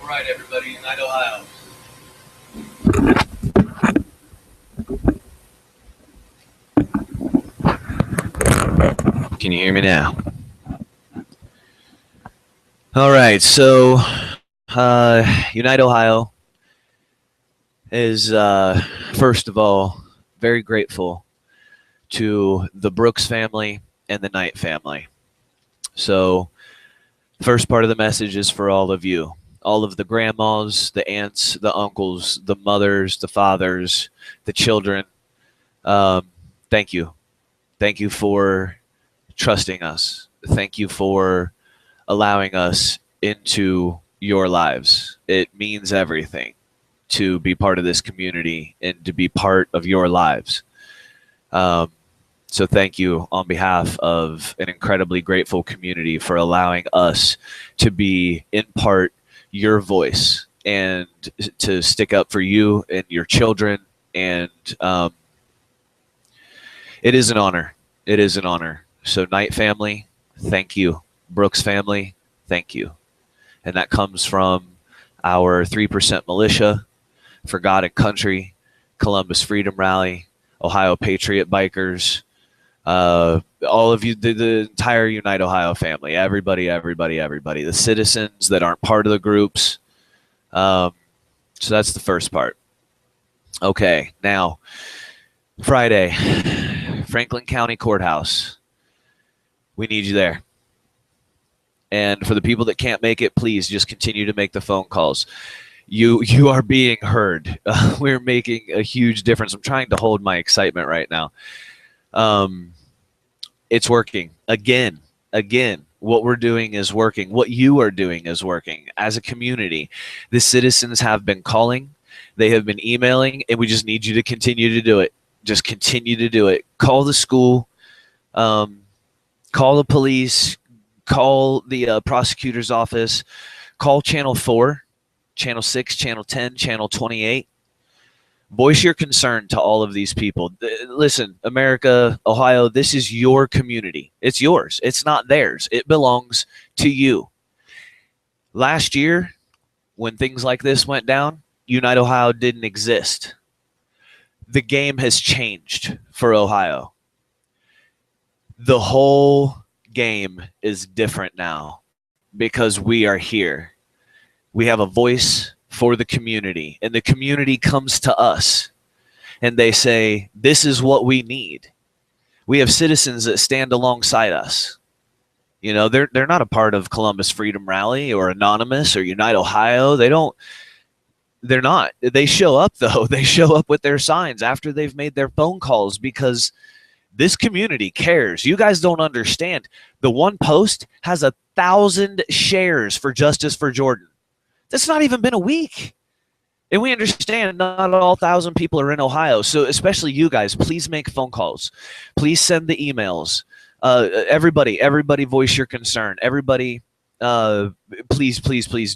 All right, everybody, Unite Ohio. Can you hear me now? All right, so Unite Ohio is, first of all, very grateful to the Brooks family and the Knight family. So the first part of the message is for all of you, all of the grandmas, the aunts, the uncles, the mothers, the fathers, the children. Thank you. Thank you for trusting us. Thank you for allowing us into your lives. It means everything to be part of this community and to be part of your lives. So thank you on behalf of an incredibly grateful community for allowing us to be, in part, your voice and to stick up for you and your children. And it is an honor. It is an honor. So Knight family, thank you. Brooks family, thank you. And that comes from our 3% Militia, For God and Country, Columbus Freedom Rally, Ohio Patriot Bikers, all of you, the entire Unite Ohio family, everybody, the citizens that aren't part of the groups. So that's the first part. Okay, now, Friday, Franklin County Courthouse. We need you there. And for the people that can't make it, please just continue to make the phone calls. You are being heard. We're making a huge difference. I'm trying to hold my excitement right now. It's working. Again, what we're doing is working. What you are doing is working. As a community, the citizens have been calling. They have been emailing, and we just need you to continue to do it. Just continue to do it. Call the school. Call the police. Call the prosecutor's office. Call Channel 4, Channel 6, Channel 10, Channel 28. Voice your concern to all of these people. Listen, America, Ohio, this is your community. It's yours. It's not theirs. It belongs to you. Last year, when things like this went down, Unite Ohio didn't exist. The game has changed for Ohio. The whole game is different now because we are here. We have a voice for the community, and the community comes to us and they say, this is what we need. We have citizens that stand alongside us. You know, they're not a part of Columbus Freedom Rally or Anonymous or Unite Ohio. They're not. They show up, though. They show up with their signs after they've made their phone calls because this community cares. You guys don't understand. The one post has 1,000 shares for Justiceforjordyn. That's not even been a week. And we understand not all 1,000 people are in Ohio. So especially you guys, please make phone calls. Please send the emails. Everybody voice your concern. Everybody, please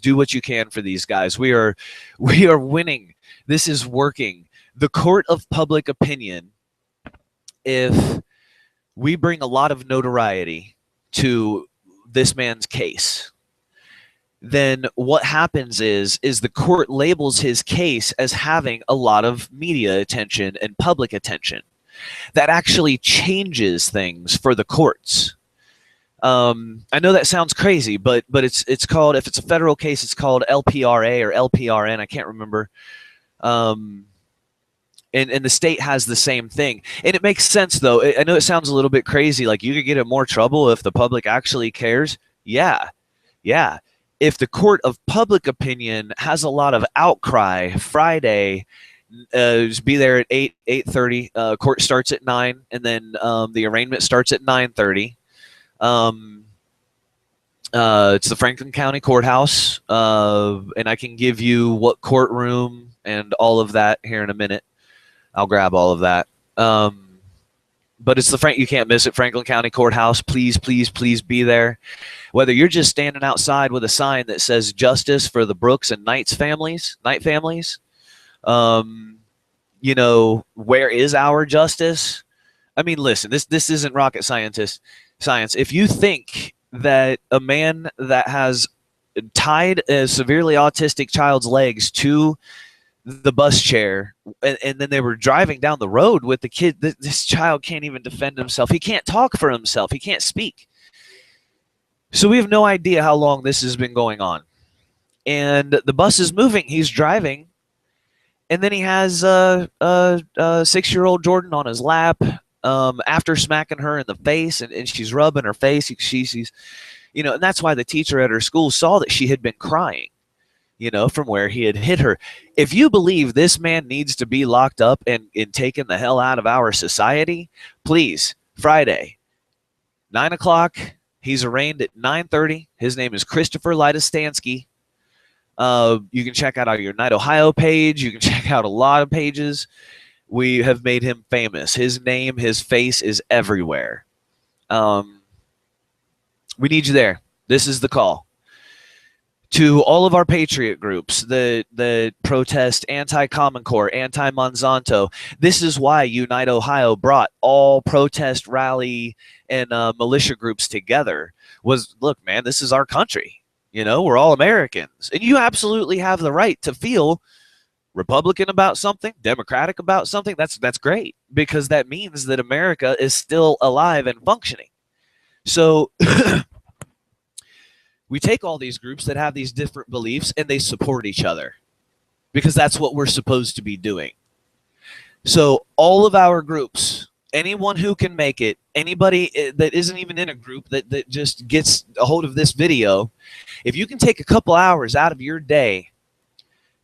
do what you can for these guys. We are winning. This is working. The court of public opinion, if we bring a lot of notoriety to this man's case, then what happens is the court labels his case as having a lot of media attention and public attention. That actually changes things for the courts. I know that sounds crazy, but it's called, if it's a federal case, it's called LPRA or LPRN. I can't remember. And the state has the same thing. And it makes sense, though. I know it sounds a little bit crazy. Like, you could get in more trouble if the public actually cares. Yeah. If the court of public opinion has a lot of outcry, Friday, just be there at 8:30. Court starts at 9, and then the arraignment starts at 9:30. It's the Franklin County Courthouse, and I can give you what courtroom and all of that here in a minute. I'll grab all of that. But it's you can't miss it, Franklin County Courthouse. Please be there. Whether you're just standing outside with a sign that says justice for the Brooks and Knight families, you know, where is our justice? I mean, listen, this isn't rocket science. If you think that a man that has tied a severely autistic child's legs to the bus chair, and then they were driving down the road with the kid. This child can't even defend himself. He can't talk for himself. He can't speak. So we have no idea how long this has been going on. And the bus is moving. He's driving. And then he has a 6-year-old Jordan on his lap after smacking her in the face, and she's rubbing her face. She's, you know, and that's why the teacher at her school saw that she had been crying, you know, from where he had hit her. If you believe this man needs to be locked up and taken the hell out of our society, please, Friday, 9 o'clock. He's arraigned at 9:30. His name is Christopher Lidostansky. You can check out our Unite Ohio page. You can check out a lot of pages. We have made him famous. His name, his face is everywhere. We need you there. This is the call. To all of our Patriot groups that protest anti-Common Core, anti-Monsanto, this is why Unite Ohio brought all protest, rally, and militia groups together. Was, look, man, this is our country. You know, we're all Americans. And you absolutely have the right to feel Republican about something, Democratic about something. That's great, because that means that America is still alive and functioning. So we take all these groups that have these different beliefs and they support each other, because that's what we're supposed to be doing. So all of our groups, anyone who can make it, anybody that isn't even in a group that just gets a hold of this video, if you can take a couple hours out of your day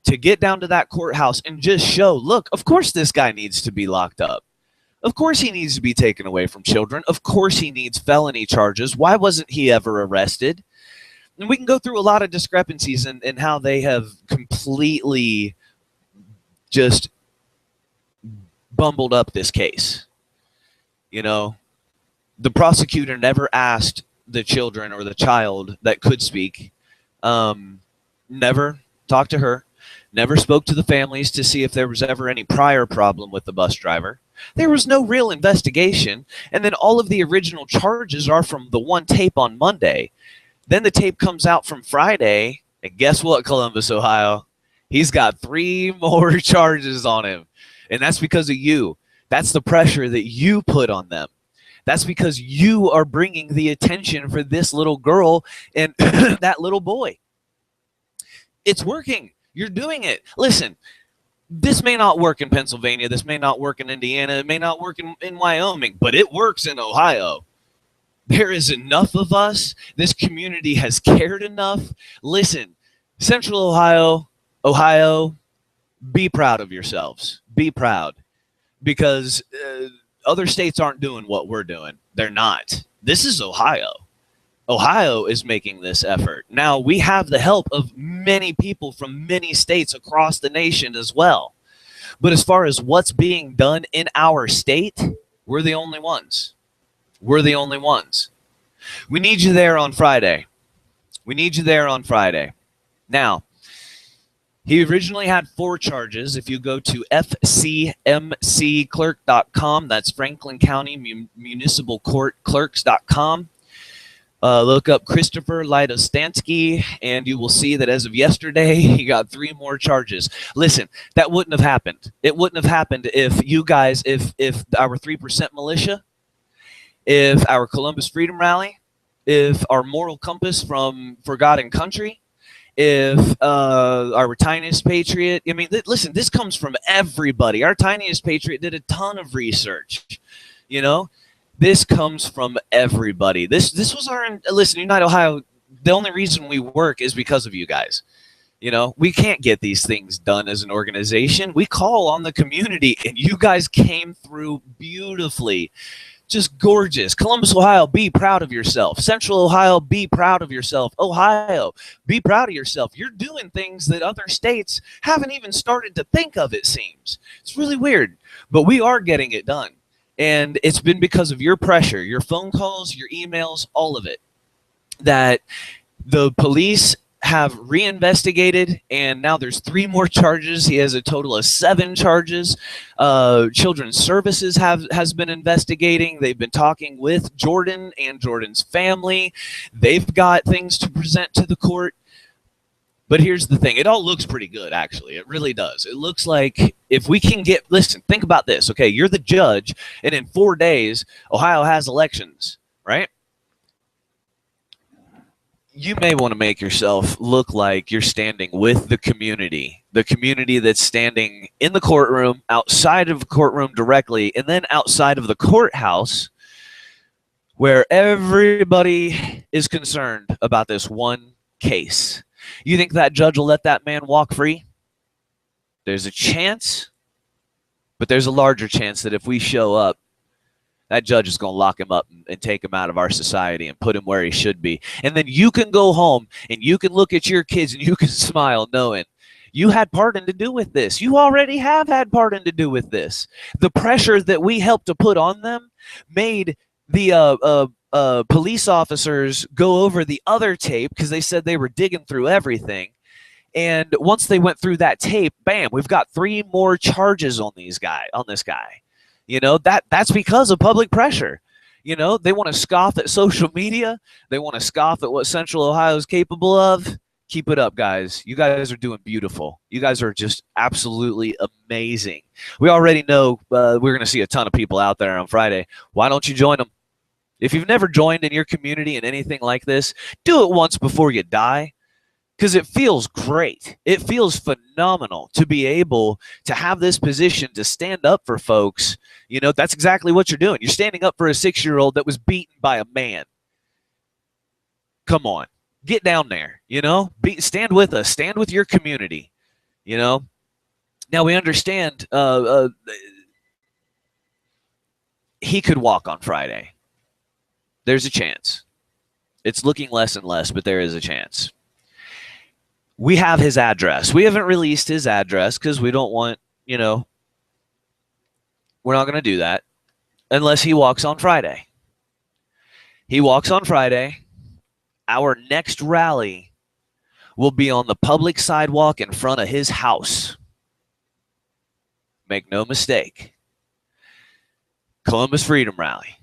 to get down to that courthouse and just show, look, of course this guy needs to be locked up. Of course he needs to be taken away from children. Of course he needs felony charges. Why wasn't he ever arrested? And we can go through a lot of discrepancies in how they have completely just bumbled up this case. You know, the prosecutor never asked the children or the child that could speak, never talked to her, never spoke to the families to see if there was ever any prior problem with the bus driver. There was no real investigation. And then all of the original charges are from the one tape on Monday. Then the tape comes out from Friday, and guess what, Columbus, Ohio? He's got 3 more charges on him. And that's because of you. That's the pressure that you put on them. That's because you are bringing the attention for this little girl and that little boy. It's working. You're doing it. Listen, this may not work in Pennsylvania. This may not work in Indiana. It may not work in Wyoming, but it works in Ohio. There is enough of us. This community has cared enough. Listen, Central Ohio, be proud of yourselves. Be proud. Because other states aren't doing what we're doing. They're not. This is Ohio. Ohio is making this effort. Now, we have the help of many people from many states across the nation as well. But as far as what's being done in our state, we're the only ones. We're the only ones. We need you there on Friday. We need you there on Friday. Now, he originally had 4 charges. If you go to fcmcclerk.com, that's Franklin County Municipal Court Clerks.com, look up Christopher Lidostansky, and you will see that as of yesterday, he got 3 more charges. Listen, that wouldn't have happened. It wouldn't have happened if you guys, if our 3% militia, if our Columbus Freedom Rally, if our moral compass from For God and Country, if our Tiniest Patriot, I mean, listen, this comes from everybody. Our Tiniest Patriot did a ton of research, you know. This comes from everybody. This was our, listen, Unite Ohio, the only reason we work is because of you guys. You know, we can't get these things done as an organization. We call on the community, and you guys came through beautifully. Just gorgeous. Columbus, Ohio, be proud of yourself. Central Ohio, be proud of yourself. Ohio, be proud of yourself. You're doing things that other states haven't even started to think of, it seems. It's really weird, but we are getting it done. And it's been because of your pressure, your phone calls, your emails, all of it, that the police have reinvestigated, and now there's 3 more charges. He has a total of 7 charges. Children's Services has been investigating. They've been talking with Jordan and Jordan's family. They've got things to present to the court. But here's the thing. It all looks pretty good, actually. It really does. It looks like if we can get, listen, think about this. Okay, you're the judge, and in 4 days, Ohio has elections, right? You may want to make yourself look like you're standing with the community that's standing in the courtroom, outside of the courtroom directly, and then outside of the courthouse where everybody is concerned about this one case. You think that judge will let that man walk free? There's a chance, but there's a larger chance that if we show up, that judge is going to lock him up and take him out of our society and put him where he should be. And then you can go home and you can look at your kids and you can smile knowing you had part in to do with this. You already have had part in to do with this. The pressure that we helped to put on them made the police officers go over the other tape because they said they were digging through everything. And once they went through that tape, bam, we've got 3 more charges on this guy. You know, that's because of public pressure. You know, they want to scoff at social media. They want to scoff at what Central Ohio is capable of. Keep it up, guys. You guys are doing beautiful. You guys are just absolutely amazing. We already know we're going to see a ton of people out there on Friday. Why don't you join them? If you've never joined in your community in anything like this, do it once before you die. Because it feels great. It feels phenomenal to be able to have this position to stand up for folks. You know, that's exactly what you're doing. You're standing up for a 6-year-old that was beaten by a man. Come on. Get down there, you know? Stand with us. Stand with your community, you know? Now, we understand he could walk on Friday. There's a chance. It's looking less and less, but there is a chance. We have his address. We haven't released his address because we don't want, you know, we're not going to do that unless he walks on Friday. He walks on Friday. Our next rally will be on the public sidewalk in front of his house. Make no mistake. Columbus Freedom Rally.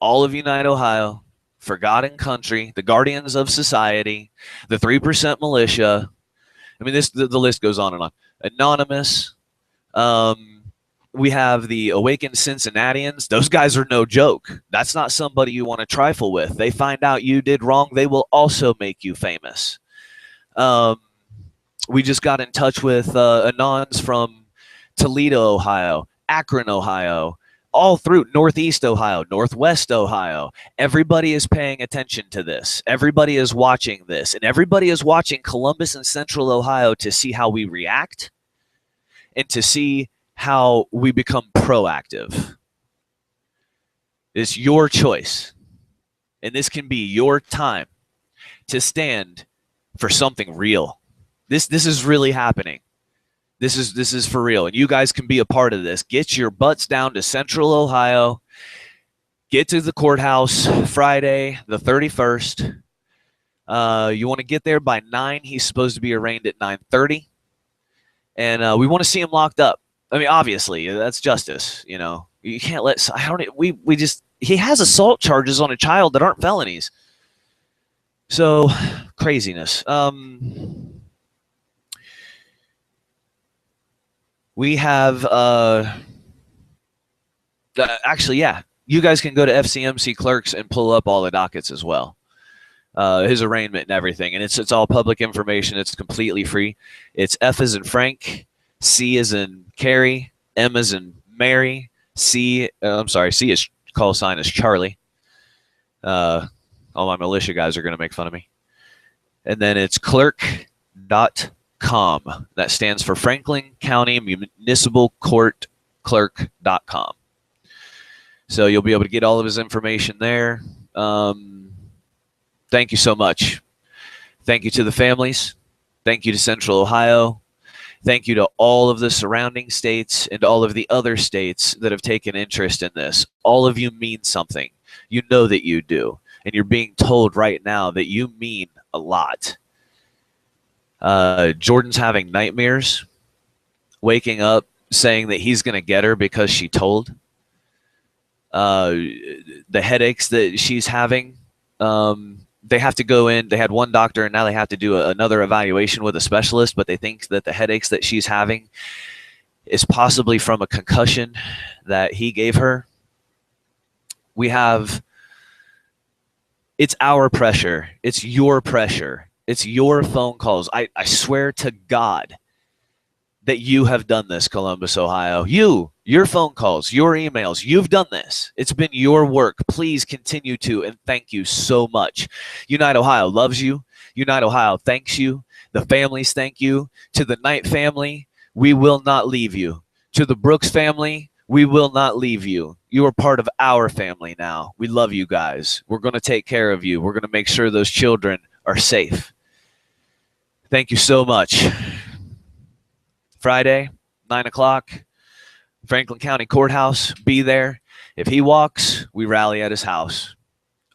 All of Unite Ohio. Forgotten Country, the Guardians of Society, the 3% Militia. I mean, the list goes on and on. Anonymous. We have the Awakened Cincinnatians. Those guys are no joke. That's not somebody you want to trifle with. They find out you did wrong, they will also make you famous. We just got in touch with Anons from Toledo, Ohio, Akron, Ohio, all through Northeast Ohio, Northwest Ohio. Everybody is paying attention to this. Everybody is watching this. And everybody is watching Columbus and Central Ohio to see how we react and to see how we become proactive. It's your choice. And this can be your time to stand for something real. This is really happening. This is for real, and you guys can be a part of this. Get your butts down to Central Ohio. Get to the courthouse Friday, the 31st. You want to get there by 9. He's supposed to be arraigned at 9:30, and we want to see him locked up. I mean, obviously, that's justice. You know, you can't let. He has assault charges on a child that aren't felonies. So craziness. We have, actually, yeah, you guys can go to FCMC Clerks and pull up all the dockets as well. His arraignment and everything. And it's all public information. It's completely free. It's F as in Frank, C as in Carrie, M as in Mary, C is call sign is Charlie. All my militia guys are going to make fun of me. And then it's clerk.com. That stands for Franklin County Municipal Court Clerk.com. So you'll be able to get all of his information there. Thank you so much. Thank you to the families. Thank you to Central Ohio. Thank you to all of the surrounding states and all of the other states that have taken interest in this. All of you mean something. You know that you do. And you're being told right now that you mean a lot. Jordan's having nightmares, waking up saying that he's going to get her because she told. The headaches that she's having, they have to go in. They had one doctor, and now they have to do another evaluation with a specialist, but they think that the headaches that she's having is possibly from a concussion that he gave her. We have, it's our pressure. It's your pressure. It's your phone calls. I swear to God that you have done this, Columbus, Ohio. Your phone calls, your emails, you've done this. It's been your work. Please continue to, and thank you so much. Unite Ohio loves you. Unite Ohio thanks you. The families thank you. To the Knight family, we will not leave you. To the Brooks family, we will not leave you. You are part of our family now. We love you guys. We're going to take care of you. We're going to make sure those children are safe. Thank you so much. Friday, 9 o'clock, Franklin County Courthouse. Be there. If he walks, we rally at his house.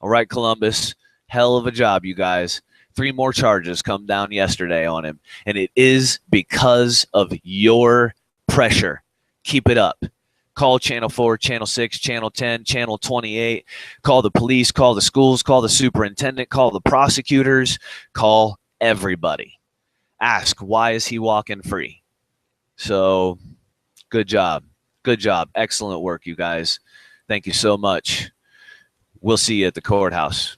All right, Columbus. Hell of a job, you guys. 3 more charges come down yesterday on him, and it is because of your pressure. Keep it up. Call Channel 4, Channel 6, Channel 10, Channel 28. Call the police, call the schools, call the superintendent, call the prosecutors, call everybody. Ask, why is he walking free? So, good job. Good job. Excellent work, you guys. Thank you so much. We'll see you at the courthouse.